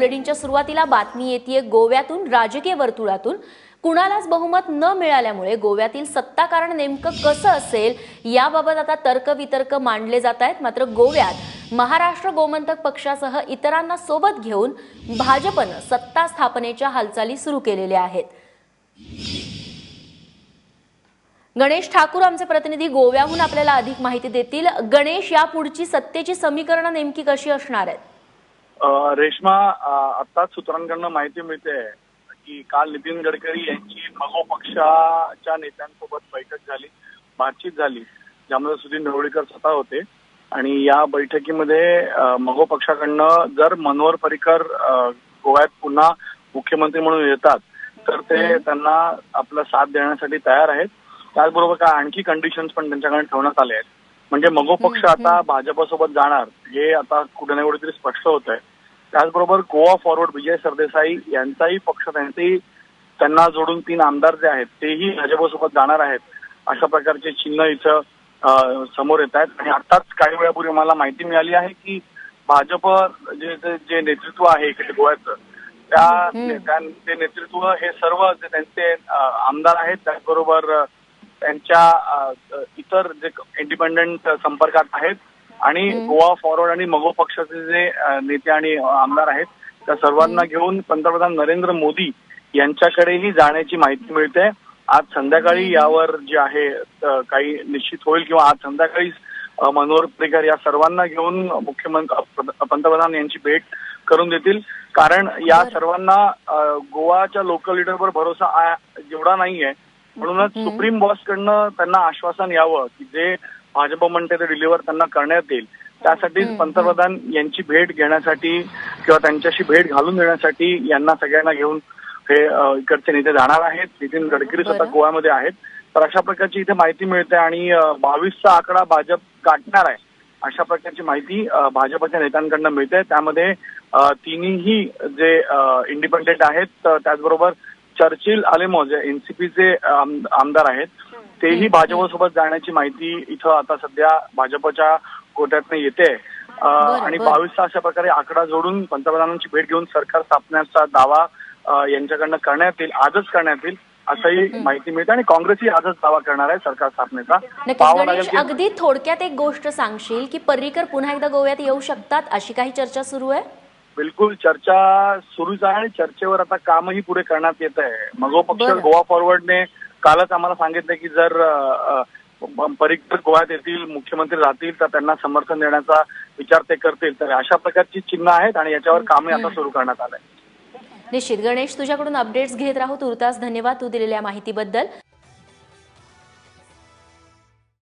बुलेटिनच्या सुरुवातीला बातमी येते गोव्यातून राजकीय वर्तुळातून कुणालाच बहुमत न मिळाल्यामुळे गोव्यातील सत्ता कारण नेमकं कसं असेल याबाबत आता तर्कवितर्क मांडले जात आहेत। मात्र गोव्यात महाराष्ट्र गोमंतक पक्षासह इतरांना सोबत घेऊन भाजपनं सत्ता स्थापनेच्या हालचाली सुरू केलेल्या आहेत। गणेश ठाकूर आमचे प्रतिनिधी गोव्याहून आपल्याला अधिक माहिती देतील। गणेश, या पुढची सत्तेची समीकरणं नेमकी कशी असणार आहेत? रेश्मा, आताच सूत्रांकडून माहिती मिळते की काल नितीन गडकरी यांची मगो पक्षाच्या नेत्यांसोबत बैठक झाली, बातचीत झाली, ज्यामध्ये सुधीर ढवळीकर स्वतः होते। आणि या बैठकीमध्ये मगो पक्षाकडनं जर मनोहर पर्रीकर गोव्यात पुन्हा मुख्यमंत्री म्हणून येतात तर ते त्यांना आपला साथ देण्यासाठी तयार आहेत। त्याचबरोबर काय आणखी कंडिशन्स पण त्यांच्याकडे ठेवण्यात आले आहेत। म्हणजे मगो पक्ष आता भाजपसोबत जाणार हे आता कुठे ना कुठेतरी स्पष्ट होत आहे। त्याचबरोबर गोवा फॉरवर्ड विजय सरदेसाई यांचाही पक्ष त्यांना जोडून 3 आमदार जे आहेत तेही भाजपसोबत जाणार आहेत, अशा प्रकारचे चिन्ह इथं समोर येत आहेत। आणि आताच काही वेळापूर्वी मला माहिती मिळाली आहे की भाजप जे नेतृत्व आहे इकडे गोव्याचं ते नेतृत्व हे सर्व जे त्यांचे आमदार आहेत त्याचबरोबर त्यांच्या इतर जे इंडिपेंडंट संपर्कात आहेत आणि गोवा फॉरवर्ड आणि मगो पक्षाचे जे नेते आणि आमदार आहेत त्या सर्वांना घेऊन पंतप्रधान नरेंद्र मोदी यांच्याकडेही जाण्याची माहिती मिळते। आज संध्याकाळी यावर जे आहे काही निश्चित होईल किंवा आज संध्याकाळी मनोहर पर्रीकर या सर्वांना घेऊन पंतप्रधान यांची भेट करून देतील। कारण या सर्वांना गोवाच्या लोकल लीडरवर भरोसा जेवढा नाहीये, म्हणूनच सुप्रीम बॉस कडनं त्यांना आश्वासन यावं की जे भाजप म्हणते ते डिलिव्हर त्यांना करण्यात येईल। त्यासाठी पंतप्रधान यांची भेट घेण्यासाठी किंवा त्यांच्याशी भेट घालून देण्यासाठी यांना सगळ्यांना घेऊन हे इकडचे नेते जाणार आहेत। नितीन गडकरी स्वतः गोव्यामध्ये आहेत। तर अशा प्रकारची इथे माहिती मिळते आणि 22चा आकडा भाजप गाठणार आहे अशा प्रकारची माहिती भाजपच्या नेत्यांकडनं मिळते। त्यामध्ये तिन्ही जे इंडिपेंडेंट आहेत त्याचबरोबर चर्चिल अलेमो जे एनसीपीचे आमदार आहेत तेही भाजपसोबत जाण्याची माहिती इथं आता सध्या भाजपच्या कोट्यातनं येते। आणि 22चा अशा प्रकारे आकडा जोडून पंतप्रधानांची भेट घेऊन सरकार स्थापण्याचा दावा यांच्याकडनं करण्यात येईल, आजच करण्यात येईल असंही माहिती मिळते। आणि काँग्रेसही आजच दावा करणार आहे सरकार स्थापनेचा। अगदी थोडक्यात एक गोष्ट सांगशील की पर्रीकर पुन्हा एकदा गोव्यात येऊ शकतात अशी काही चर्चा सुरू आहे? बिलकुल चर्चा सुरूच आहे आणि चर्चेवर आता कामही पुढे करण्यात येत आहे। मगो पक्ष गोवा फॉरवर्डने कालच आम्हाला सांगितलं की जर पर्रीकर गोव्यात येतील, मुख्यमंत्री राहतील तर त्यांना समर्थन देण्याचा विचार ते करतील। तर अशा प्रकारची चिन्ह आहेत आणि याच्यावर कामही आता सुरू करण्यात आलंय। निश्चित गणेश, तुझ्याकडून अपडेट्स घेत राहू। तुर्तास धन्यवाद तू दिलेल्या माहितीबद्दल।